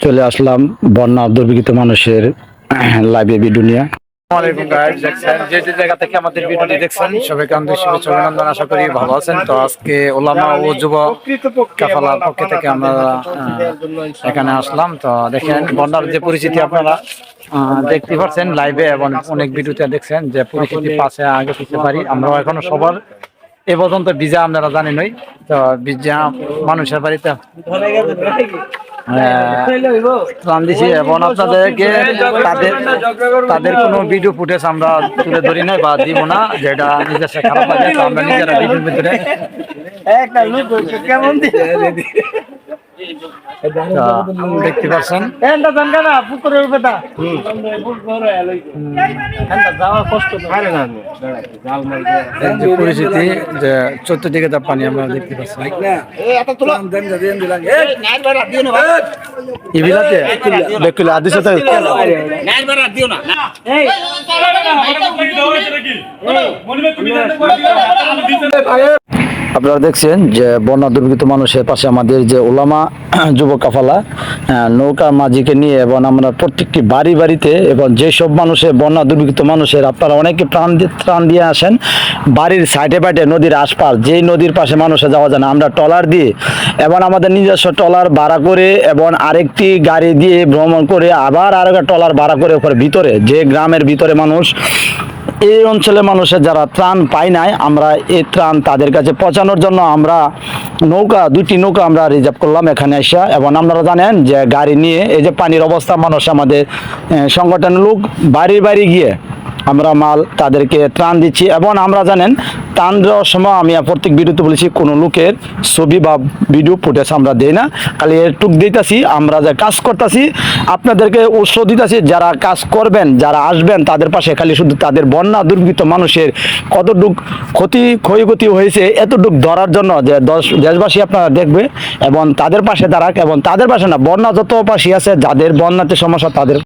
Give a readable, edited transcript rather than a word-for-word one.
চলে আসলাম বন্যা দুর্ভিক্ষিত মানুষের লাইভে ভিডিও নিয়ে। আসসালামু আলাইকুম গাইস, দেখছেন যে যে জায়গা থেকে আমাদের ভিডিওটি দেখছেন সবাইকে আন্তরিক শুভেচ্ছা অভিনন্দন। আশা করি ভালো আছেন। তো আজকে ওলামা ও যুব কাফালার পক্ষ থেকে আমরা এখানে আসলাম। তো দেখেন বন্যার যে পরিস্থিতি আপনারা দেখতে পাচ্ছেন লাইভে এবং অনেক ভিডিওতে দেখছেন যে পরিস্থিতি পাশে আগে পিছিয়ে পারি। আমরাও এখনো সবার এ পর্যন্ত ভিজা আপনারা জানেনই। তো ভিজা মানুষের বাড়িতে ত্রাণ দিছি এবং আপনাদেরকে তাদের কোনো ভিডিও ফুটেজ আমরা তুলে ধরি নাই বা দিব না, যেটা নিজের খারাপ লাগে। তো আমরা নিজেরা ভিডিওর ভিতরে দেখতে পাচ্ছেন পরিস্থিতি যে চতুর্দিকে তার পানি আমরা দেখতে পাচ্ছি। আপনারা দেখছেন যে বন্যা দুর্গত মানুষের পাশে আমাদের যে ওলামা যুব কাফালা নৌকা মাঝিকে নিয়ে এবং আমরা প্রত্যেকটি বাড়ি বাড়িতে এবং যেসব মানুষের বন্যা দুর্গত মানুষের আপনারা অনেকে ত্রাণ দিয়ে আসেন বাড়ির সাইডে বাইডে নদীর আশপাশ, যেই নদীর পাশে মানুষে যাওয়া যায় না, আমরা ট্রলার দিয়ে এবং আমাদের নিজস্ব ট্রলার ভাড়া করে এবং আরেকটি গাড়ি দিয়ে ভ্রমণ করে আবার আরেকটা ট্রলার ভাড়া করে ওপরে ভিতরে যে গ্রামের ভিতরে মানুষ, এই অঞ্চলে মানুষের যারা ত্রাণ পায় নাই, আমরা এই ত্রাণ তাদের কাছে পৌঁছানোর জন্য আমরা দুইটি নৌকা আমরা রিজার্ভ করলাম এখানে এসে। এবং আপনারা জানেন যে গাড়ি নিয়ে এই যে পানির অবস্থা, মানুষ আমাদের সংগঠনের লোক বাড়ি বাড়ি গিয়ে আমরা মাল তাদেরকে ত্রাণ দিচ্ছি। এবং আমরা জানেন ত্রাণ দেওয়ার সময় আমি প্রত্যেক ভিডিওতে বলেছি কোনো লোকের ছবি বা ভিডিও ফুটেজ আমরা দিই না, খালি এটুক দিতেছি আমরা যে কাজ করতেছি আপনাদেরকে উৎসাহ দিতেছি। যারা কাজ করবেন, যারা আসবেন তাদের পাশে খালি শুধু তাদের বন্যা দুর্গত মানুষের কতটুক ক্ষয়ক্ষতি হয়েছে এতটুক ধরার জন্য যে দেশবাসী আপনারা দেখবে এবং তাদের পাশে দাঁড়াক। এবং তাদের পাশে না, বন্যা যত পাশে আছে যাদের বন্যাতে সমস্যা তাদের